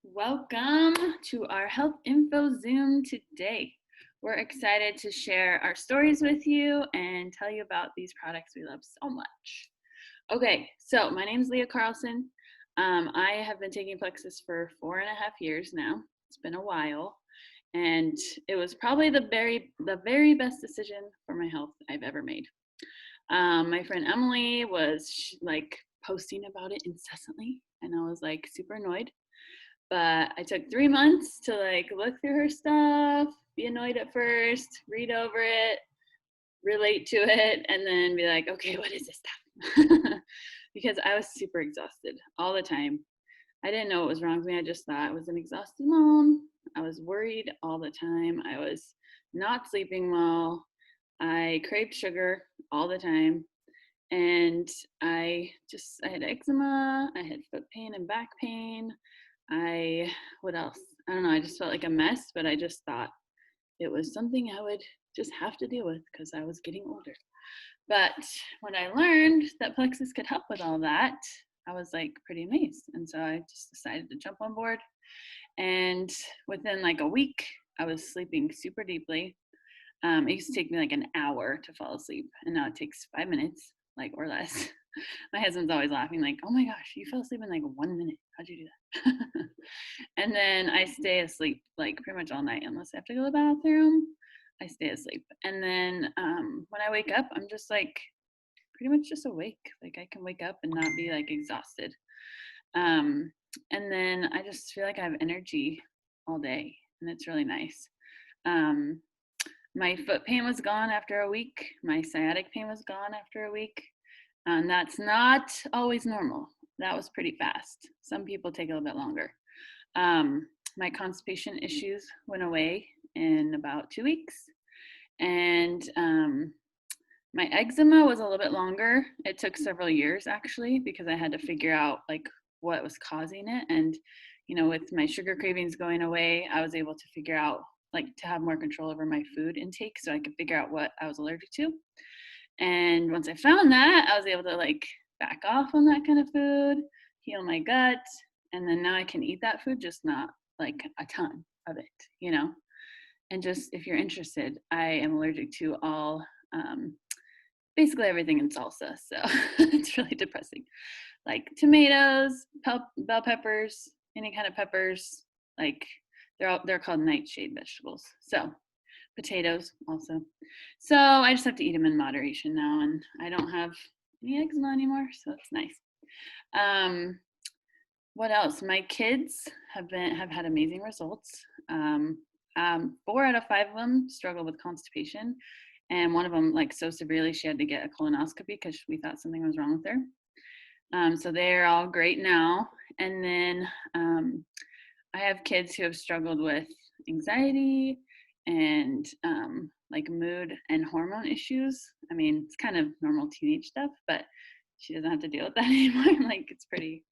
Welcome to our Health Info Zoom today. We're excited to share our stories with you and tell you about these products we love so much. Okay, so my name is Leah Carlson. I have been taking Plexus for 4.5 years now. It's been a while, and it was probably the very best decision for my health I've ever made. My friend Emily was like posting about it incessantly, and I was like super annoyed, but I took 3 months to like look through her stuff, be annoyed at first, read over it, relate to it, and then be like, okay, what is this stuff? Because I was super exhausted all the time. I didn't know what was wrong with me. I just thought I was an exhausted mom. I was worried all the time. I was not sleeping well. I craved sugar all the time. And I had eczema, I had foot pain and back pain. What else? I don't know. I just felt like a mess, but I just thought it was something I would just have to deal with because I was getting older. But when I learned that Plexus could help with all that, I was like pretty amazed. And so I just decided to jump on board. And within like a week, I was sleeping super deeply. It used to take me like an hour to fall asleep, and now it takes 5 minutes, like, or less. My husband's always laughing, like, "Oh my gosh, you fell asleep in like 1 minute. How'd you do that?" And then I stay asleep like pretty much all night, unless I have to go to the bathroom. I stay asleep, and then when I wake up, I'm just like pretty much just awake. Like I can wake up and not be like exhausted. Um, and then I just feel like I have energy all day, and it's really nice. Um, my foot pain was gone after a week. My sciatic pain was gone after a week. And that's not always normal. That was pretty fast. Some people take a little bit longer. My constipation issues went away in about 2 weeks. And my eczema was a little bit longer. It took several years actually because I had to figure out like what was causing it. And, with my sugar cravings going away, I was able to figure out like to have more control over my food intake so I could figure out what I was allergic to. And once I found that, I was able to like back off on that kind of food, heal my gut, and then now I can eat that food, just not like a ton of it, you know. And just if you're interested, I am allergic to all basically everything in salsa, so it's really depressing. Like tomatoes, bell peppers, any kind of peppers, like they're called nightshade vegetables. So potatoes also. So I just have to eat them in moderation now, and I don't have any eczema anymore, so it's nice. Um, what else? My kids have had amazing results. 4 out of 5 of them struggle with constipation, and one of them like so severely she had to get a colonoscopy because we thought something was wrong with her. So they're all great now. And then I have kids who have struggled with anxiety and like mood and hormone issues. I mean, it's kind of normal teenage stuff, but she doesn't have to deal with that anymore. Like it's pretty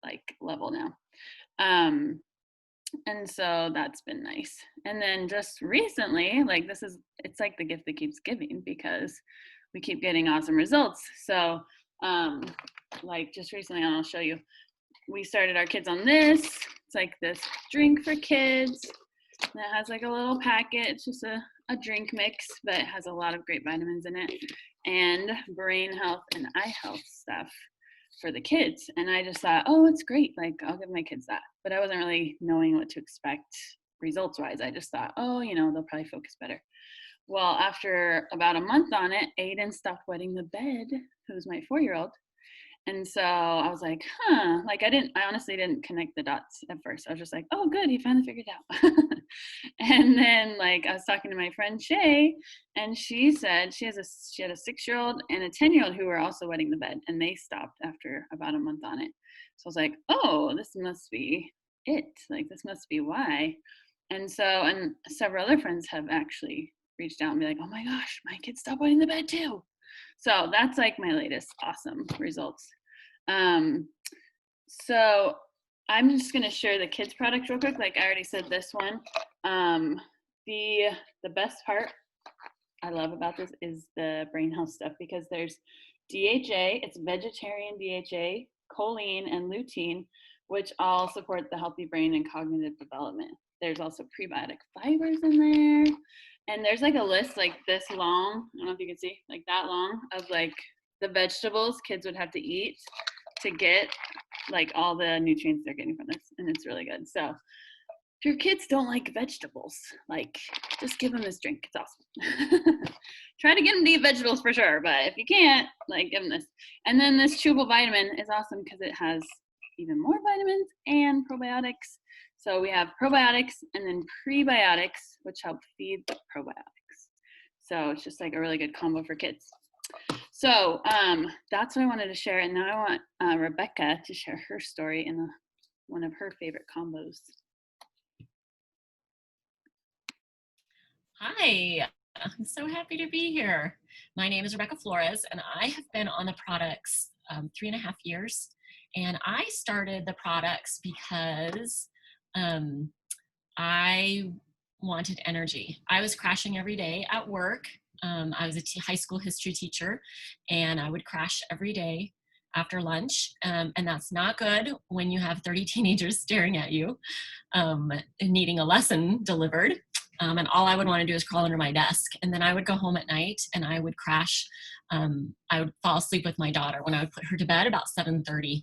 like level now. Um, and so that's been nice. And then just recently, like it's like the gift that keeps giving because we keep getting awesome results. So like just recently, and I'll show you, we started our kids on this. It's like this drink for kids. And it has like a little packet. It's just a drink mix, but it has a lot of great vitamins in it and brain health and eye health stuff for the kids. And I just thought, oh, it's great. Like I'll give my kids that. But I wasn't really knowing what to expect results wise. I just thought, oh, they'll probably focus better. Well, after about a month on it, Aiden stopped wetting the bed, who's my 4-year-old. And so I was like, like I honestly didn't connect the dots at first. I was just like, oh, good, he finally figured it out. And then like I was talking to my friend Shay, and she said she had a 6-year-old and a 10-year-old who were also wetting the bed, and they stopped after about a month on it. So I was like, oh, this must be it. Like this must be why. And so, and several other friends have actually reached out and be like, oh my gosh, my kid stopped wetting the bed too. So that's like my latest awesome results. Um, so I'm just gonna share the kids product real quick. Like I already said, this one. The best part I love about this is the brain health stuff because there's DHA. It's vegetarian DHA, choline, and lutein, which all support the healthy brain and cognitive development. There's also prebiotic fibers in there. And there's like a list like this long, I don't know if you can see, like that long, of like the vegetables kids would have to eat to get like all the nutrients they're getting from this. And it's really good. So if your kids don't like vegetables, like just give them this drink. It's awesome. Try to get them to eat vegetables for sure, but if you can't, like give them this. And then this chewable vitamin is awesome because it has even more vitamins and probiotics. So we have probiotics and then prebiotics, which help feed the probiotics. So it's just like a really good combo for kids. So that's what I wanted to share. And now I want Rebecca to share her story in one of her favorite combos. Hi, I'm so happy to be here. My name is Rebecca Flores, and I have been on the products 3.5 years. And I started the products because I wanted energy. I was crashing every day at work. I was a high school history teacher, and I would crash every day after lunch. And that's not good when you have 30 teenagers staring at you, needing a lesson delivered. And all I would want to do is crawl under my desk. And then I would go home at night and I would crash. I would fall asleep with my daughter when I would put her to bed about 7:30.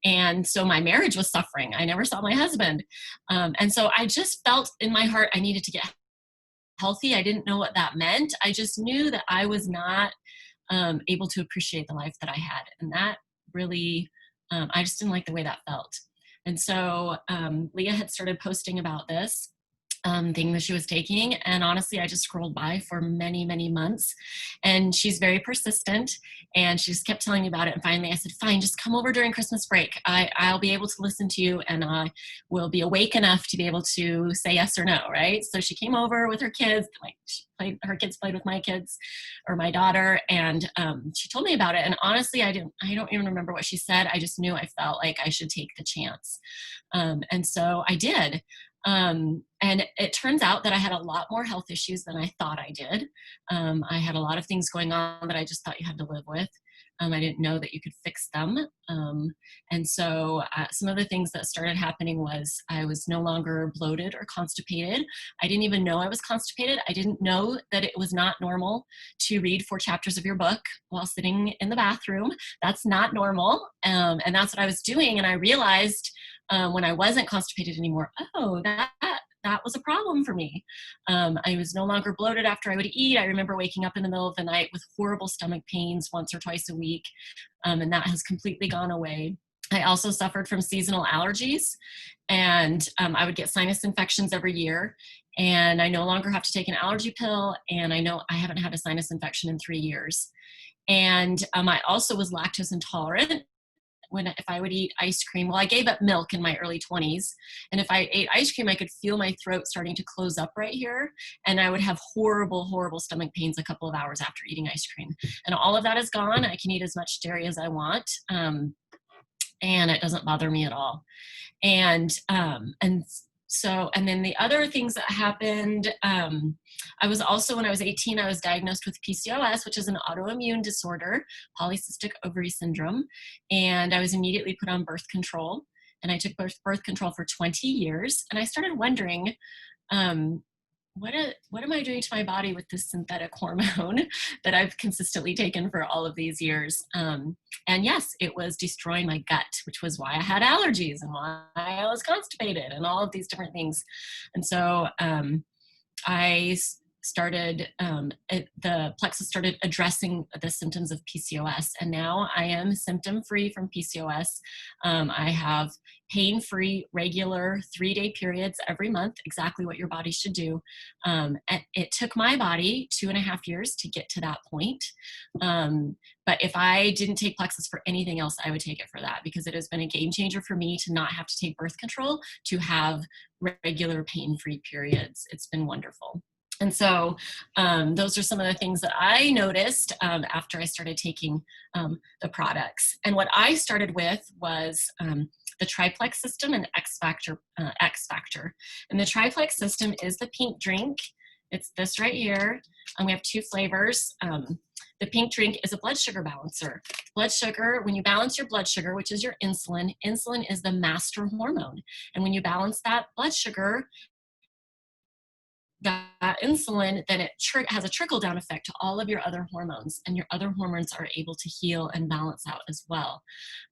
And so my marriage was suffering. I never saw my husband. And so I just felt in my heart I needed to get healthy. I didn't know what that meant. I just knew that I was not able to appreciate the life that I had. And that really, I just didn't like the way that felt. And so Leah had started posting about this thing that she was taking. And honestly, I just scrolled by for many, many months. And she's very persistent. And she just kept telling me about it. And finally I said, fine, just come over during Christmas break. I'll be able to listen to you and I will be awake enough to be able to say yes or no, right? So she came over with her kids. Her kids played with my kids or my daughter. And she told me about it. And honestly, I don't even remember what she said. I just knew I felt like I should take the chance. And so I did. And it turns out that I had a lot more health issues than I thought I did. I had a lot of things going on that I just thought you had to live with. I didn't know that you could fix them. And so some of the things that started happening was I was no longer bloated or constipated. I didn't even know I was constipated. I didn't know that it was not normal to read 4 chapters of your book while sitting in the bathroom. That's not normal. And that's what I was doing. And I realized when I wasn't constipated anymore, oh, that was a problem for me. I was no longer bloated after I would eat. I remember waking up in the middle of the night with horrible stomach pains once or twice a week, and that has completely gone away. I also suffered from seasonal allergies, and I would get sinus infections every year, and I no longer have to take an allergy pill, and I know I haven't had a sinus infection in 3 years. And I also was lactose intolerant. If I would eat ice cream, well, I gave up milk in my early 20s. And if I ate ice cream, I could feel my throat starting to close up right here. And I would have horrible, horrible stomach pains a couple of hours after eating ice cream. And all of that is gone. I can eat as much dairy as I want. And it doesn't bother me at all. And then the other things that happened, I was also, when I was 18, I was diagnosed with PCOS, which is an autoimmune disorder, polycystic ovary syndrome. And I was immediately put on birth control. And I took birth control for 20 years. And I started wondering, what am I doing to my body with this synthetic hormone that I've consistently taken for all of these years? And yes, it was destroying my gut, which was why I had allergies and why I was constipated and all of these different things. And so I started, the Plexus started addressing the symptoms of PCOS, and now I am symptom-free from PCOS. I have pain-free, regular 3-day periods every month, exactly what your body should do. It took my body 2.5 years to get to that point. But if I didn't take Plexus for anything else, I would take it for that, because it has been a game changer for me to not have to take birth control, to have regular pain-free periods. It's been wonderful. And so those are some of the things that I noticed after I started taking the products. And what I started with was the triplex system and X Factor. And the triplex system is the pink drink. It's this right here. And we have 2 flavors. the pink drink is a blood sugar balancer. Blood sugar, when you balance your blood sugar, which is your insulin, insulin is the master hormone. And when you balance that blood sugar, that insulin, then it has a trickle down effect to all of your other hormones, and your other hormones are able to heal and balance out as well.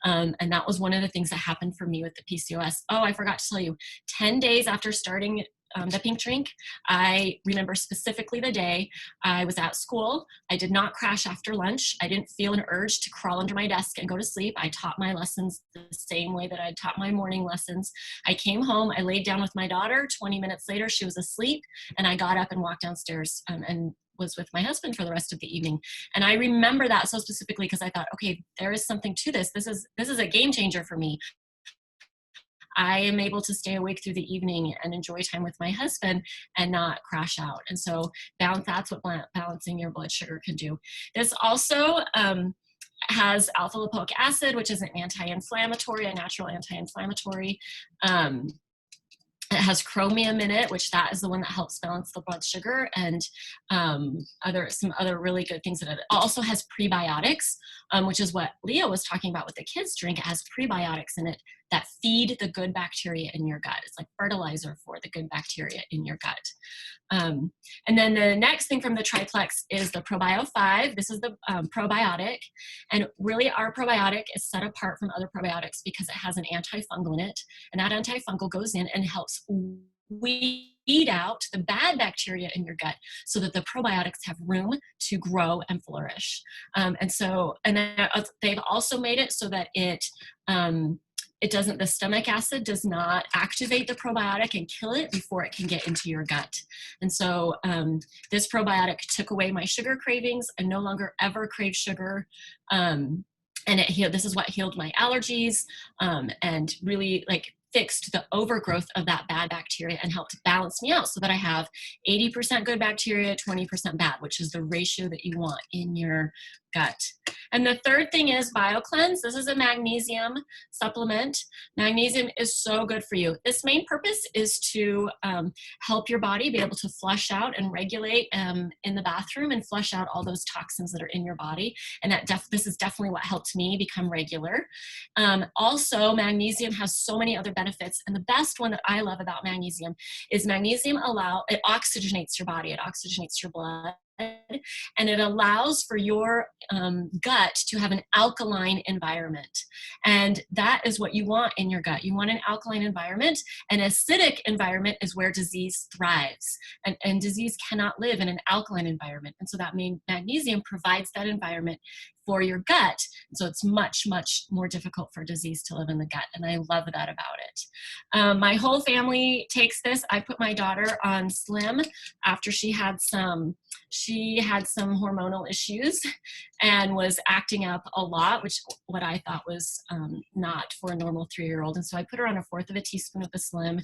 And that was one of the things that happened for me with the PCOS. Oh, I forgot to tell you, 10 days after starting the pink drink, I remember specifically the day I was at school. I did not crash after lunch. I didn't feel an urge to crawl under my desk and go to sleep. I taught my lessons the same way that I taught my morning lessons. I came home, I laid down with my daughter. 20 minutes later, she was asleep, and I got up and walked downstairs and was with my husband for the rest of the evening. And I remember that so specifically because I thought, okay, there is something to this. This is a game changer for me. I am able to stay awake through the evening and enjoy time with my husband and not crash out. And so that's what balancing your blood sugar can do. This also has alpha lipoic acid, which is an anti-inflammatory, a natural anti-inflammatory. It has chromium in it, which that is the one that helps balance the blood sugar, and some other really good things in it. It also has prebiotics, which is what Leah was talking about with the kids drink. It has prebiotics in it that feed the good bacteria in your gut. It's like fertilizer for the good bacteria in your gut. And then the next thing from the triplex is the Probio 5. This is the probiotic. And really our probiotic is set apart from other probiotics because it has an antifungal in it. And that antifungal goes in and helps weed out the bad bacteria in your gut so that the probiotics have room to grow and flourish. And then they've also made it so that the stomach acid does not activate the probiotic and kill it before it can get into your gut. And so this probiotic took away my sugar cravings. I no longer ever crave sugar. And this is what healed my allergies and really fixed the overgrowth of that bad bacteria and helped balance me out so that I have 80% good bacteria, 20% bad, which is the ratio that you want in your gut. And the third thing is BioCleanse. This is a magnesium supplement. Magnesium is so good for you. Its main purpose is to help your body be able to flush out and regulate in the bathroom and flush out all those toxins that are in your body. And this is definitely what helped me become regular. Also, magnesium has so many other benefits. And the best one that I love about magnesium is it oxygenates your body. It oxygenates your blood. And it allows for your gut to have an alkaline environment. And that is what you want in your gut. You want an alkaline environment. An acidic environment is where disease thrives. And disease cannot live in an alkaline environment. And so that magnesium provides that environment for your gut. So it's much, much more difficult for disease to live in the gut. And I love that about it. My whole family takes this. I put my daughter on Slim after she had some hormonal issues and was acting up a lot, which what I thought was not for a normal 3-year-old. And so I put her on 1/4 of a teaspoon of the Slim,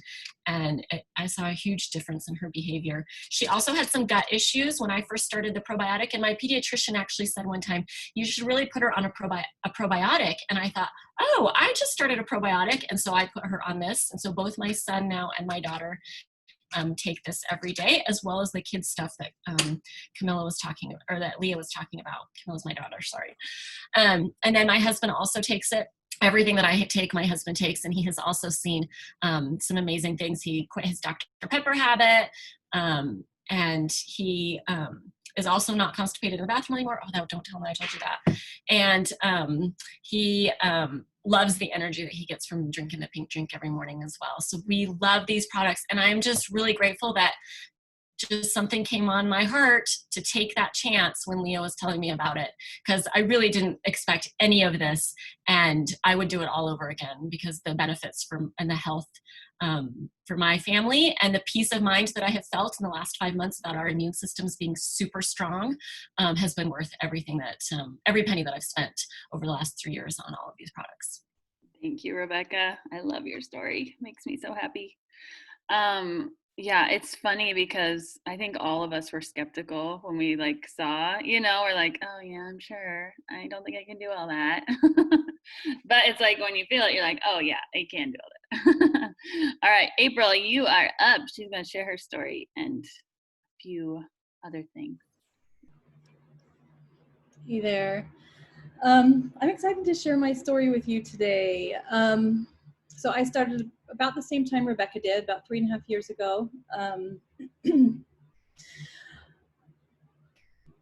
and I saw a huge difference in her behavior. She also had some gut issues when I first started the probiotic, and my pediatrician actually said one time, you should really put her on a probiotic. And I thought, oh, I just started a probiotic, and so I put her on this. And so both my son now and my daughter take this every day, as well as the kids stuff that that Leah was talking about. Camilla's my daughter, sorry. And then my husband also takes it. Everything that I take, my husband takes, and he has also seen some amazing things. He quit his Dr. Pepper habit, and he is also not constipated in the bathroom anymore. Oh, no, don't tell him I told you that. And he loves the energy that he gets from drinking the pink drink every morning as well. So we love these products, and I'm just really grateful that just something came on my heart to take that chance when Leah was telling me about it, because I really didn't expect any of this, and I would do it all over again because the benefits and the health for my family and the peace of mind that I have felt in the last 5 months about our immune systems being super strong has been worth everything every penny that I've spent over the last 3 years on all of these products. Thank you, Rebecca. I love your story. Makes me so happy. Yeah, it's funny because I think all of us were skeptical when we saw, we're like, oh yeah, I'm sure. I don't think I can do all that. But it's like when you feel it, you're like, oh yeah, I can do all that. All right, April, you are up. She's going to share her story and a few other things. Hey there. I'm excited to share my story with you today. So I started about the same time Rebecca did, about 3.5 years ago.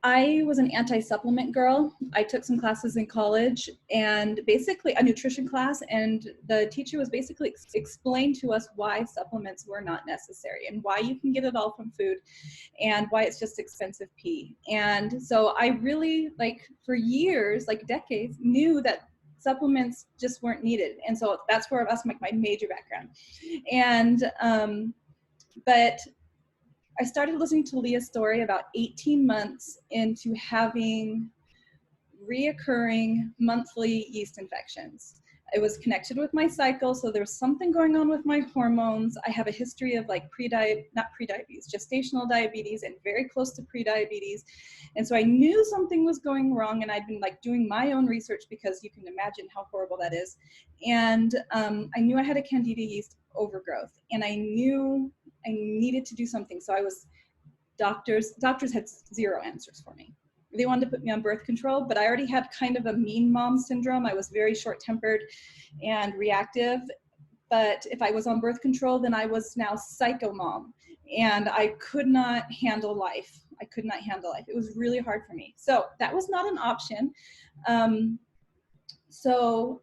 I was an anti-supplement girl. I took some classes in college and basically a nutrition class, and the teacher was basically explained to us why supplements were not necessary and why you can get it all from food and why it's just expensive pee. And so I really, like, for years, like decades, knew that supplements just weren't needed. And so that's where that's my major background. And but I started listening to Leah's story about 18 months into having reoccurring monthly yeast infections. It was connected with my cycle, so there was something going on with my hormones. I have a history of like gestational diabetes and very close to prediabetes. And so I knew something was going wrong, and I'd been like doing my own research because you can imagine how horrible that is. And I knew I had a candida yeast overgrowth, and I knew I needed to do something. So I was doctors had zero answers for me. They wanted to put me on birth control, but I already had kind of a mean mom syndrome. I was very short-tempered and reactive. But if I was on birth control, then I was now psycho mom, and I could not handle life. I could not handle life. It was really hard for me. So that was not an option. So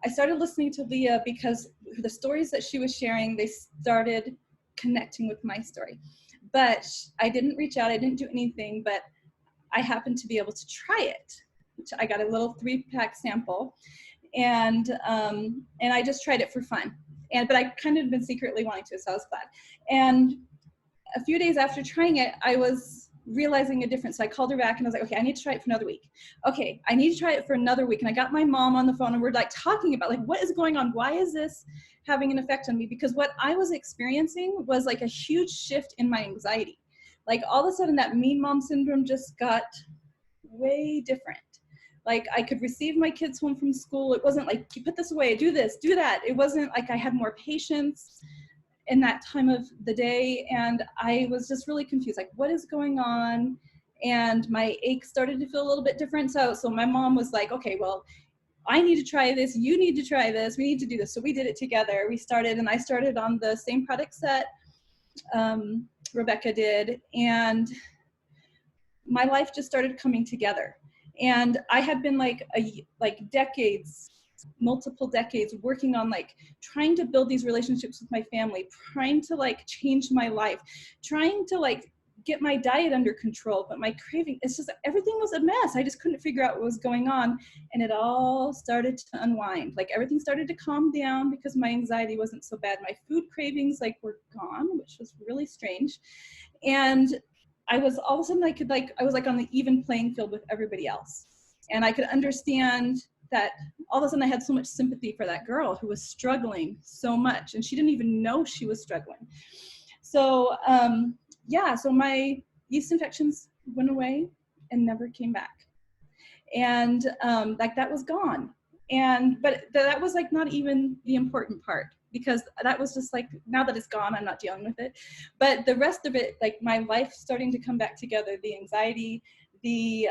I started listening to Leah because the stories that she was sharing, they started connecting with my story. But I didn't reach out. I didn't do anything, but I happened to be able to try it. I got a little 3-pack sample, and I just tried it for fun. But I kind of been secretly wanting to, so I was glad. And a few days after trying it, I was realizing a difference. So I called her back and I was like, okay, I need to try it for another week. Okay, I need to try it for another week. And I got my mom on the phone, and we're like talking about like, what is going on? Why is this having an effect on me? Because what I was experiencing was like a huge shift in my anxiety. Like all of a sudden that mean mom syndrome just got way different. Like I could receive my kids home from school. It wasn't like, you put this away, do this, do that. It wasn't like I had more patience in that time of the day. And I was just really confused, like what is going on? And my ache started to feel a little bit different. So my mom was like, okay, well, I need to try this. You need to try this. We need to do this. So we did it together. We started, and I started on the same product set Rebecca did. And my life just started coming together. And I had been like decades, multiple decades working on like trying to build these relationships with my family, trying to like change my life, trying to like get my diet under control. But my craving, it's just everything was a mess. I just couldn't figure out what was going on. And it all started to unwind. Like everything started to calm down because my anxiety wasn't so bad. My food cravings like were gone, which was really strange. And I was all of a sudden I was like on the even playing field with everybody else. And I could understand that all of a sudden I had so much sympathy for that girl who was struggling so much, and she didn't even know she was struggling. So so my yeast infections went away and never came back. And like that was gone. But that was like not even the important part, because that was just like, now that it's gone, I'm not dealing with it. But the rest of it, like my life starting to come back together, the anxiety, the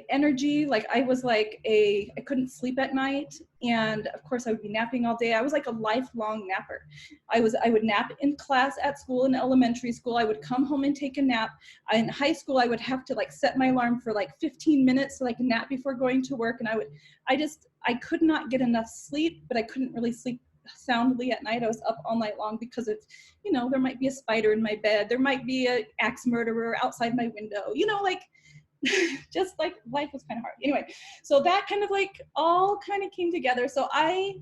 energy, like I was like I couldn't sleep at night, and of course I would be napping all day. I was like a lifelong napper. I would nap in class at school, in elementary school. I would come home and take a nap. In high school I would have to like set my alarm for like 15 minutes so I could nap before going to work. And I could not get enough sleep, but I couldn't really sleep soundly at night. I was up all night long because it's, there might be a spider in my bed, there might be an axe murderer outside my window, like just like life was kind of hard. Anyway, so that kind of like all kind of came together. So I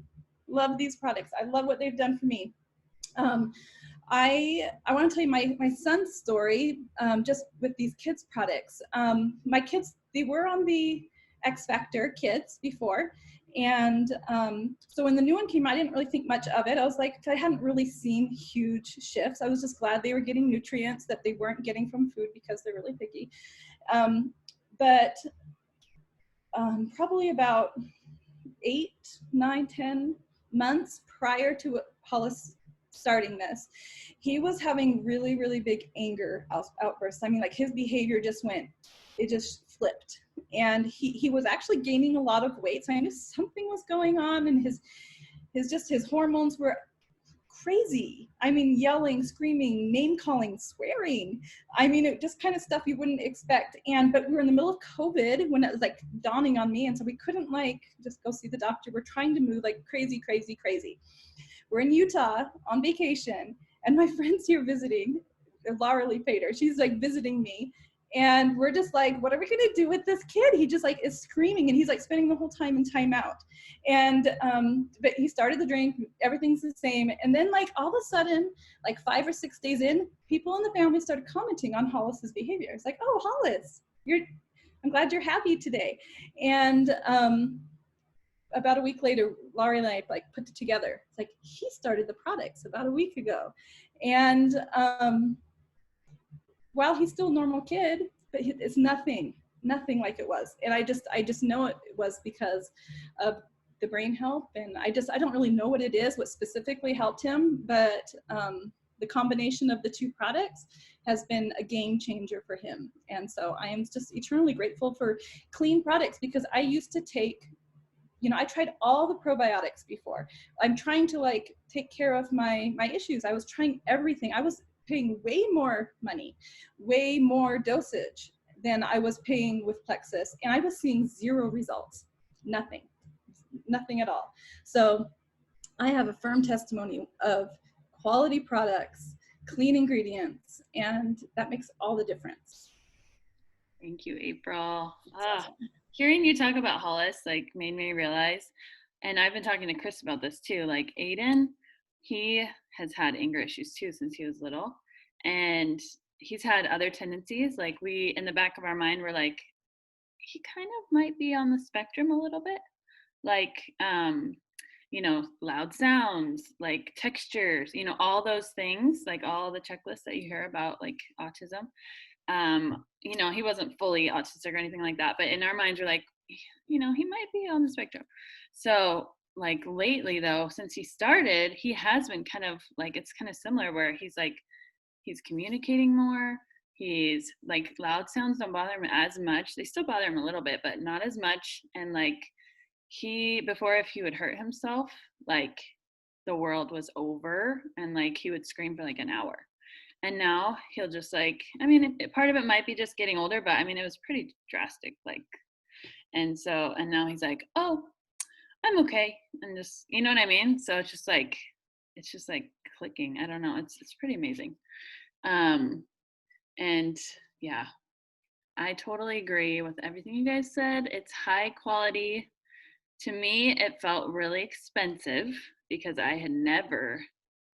love these products. I love what they've done for me. I want to tell you my son's story just with these kids products. My kids, they were on the X Factor kids before. And so when the new one came out, I didn't really think much of it. I was like, I hadn't really seen huge shifts. I was just glad they were getting nutrients that they weren't getting from food because they're really picky. But probably about 8, 9, 10 months prior to Hollis starting this, he was having really, really big anger outbursts. I mean, like his behavior just flipped, and he was actually gaining a lot of weight. So I knew something was going on, and his hormones were crazy. I mean, yelling, screaming, name calling, swearing. I mean, it just kind of stuff you wouldn't expect. But we were in the middle of COVID when it was like dawning on me. And so we couldn't like just go see the doctor. We're trying to move like crazy, crazy, crazy. We're in Utah on vacation, and my friend's here visiting, Laura Lee Pater. She's like visiting me. And we're just like, what are we gonna do with this kid? He just like is screaming, and he's like spending the whole time in timeout. And but he started the drink, everything's the same. And then like all of a sudden, like 5 or 6 days in, people in the family started commenting on Hollis's behavior. It's like, oh, Hollis, I'm glad you're happy today. And about a week later, Laurie and I like put it together. It's like, he started the products about a week ago. And while he's still a normal kid, but it's nothing like it was. And I just know it was because of the brain help. And I don't really know what it is, what specifically helped him, but the combination of the two products has been a game changer for him. And so I am just eternally grateful for clean products, because I used to take, I tried all the probiotics before. I'm trying to like take care of my issues. I was trying everything. I was paying way more money, way more dosage than I was paying with Plexus. And I was seeing zero results, nothing at all. So I have a firm testimony of quality products, clean ingredients, and that makes all the difference. Thank you, April. Hearing you talk about Hollis like made me realize, and I've been talking to Chris about this too, like Aiden, he has had anger issues too since he was little, and he's had other tendencies. Like we, in the back of our mind, we're like, he kind of might be on the spectrum a little bit, like loud sounds, like textures, all those things, like all the checklists that you hear about like autism. He wasn't fully autistic or anything like that, but in our minds we're like, he might be on the spectrum. So like lately though, since he started, he has been kind of like, it's kind of similar where he's communicating more. He's like, loud sounds don't bother him as much. They still bother him a little bit, but not as much. And like before, if he would hurt himself, like the world was over, and like he would scream for like an hour. And now he'll just like, part of it might be just getting older, but it was pretty drastic. Like, and now he's like, oh, I'm okay. And just, you know what I mean? So it's just like clicking. I don't know. It's pretty amazing. And yeah, I totally agree with everything you guys said. It's high quality. To me, it felt really expensive because I had never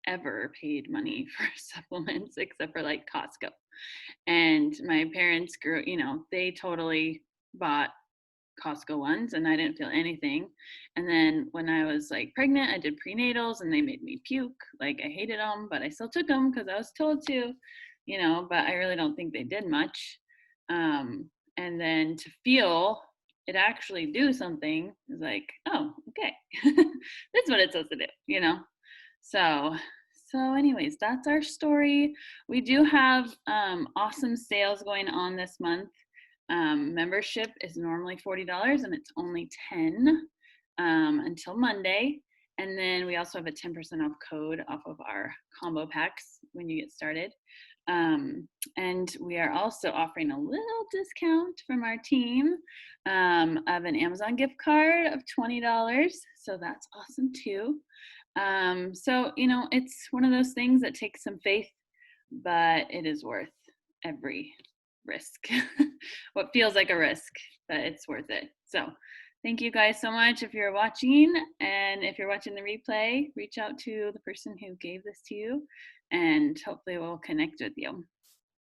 ever paid money for supplements except for like Costco. And my parents they totally bought Costco ones, and I didn't feel anything. And then when I was like pregnant, I did prenatals, and they made me puke. Like I hated them, but I still took them because I was told to, but I really don't think they did much. And then to feel it actually do something is like, oh, okay, that's what it's supposed to do, So anyways, that's our story. We do have awesome sales going on this month. Membership is normally $40, and it's only $10 until Monday. And then we also have a 10% off code off of our combo packs when you get started. And we are also offering a little discount from our team of an Amazon gift card of $20. So that's awesome too. So, it's one of those things that takes some faith, but it is worth every risk. What feels like a risk, but it's worth it. So thank you guys so much if you're watching, and if you're watching the replay, reach out to the person who gave this to you, and hopefully we'll connect with you.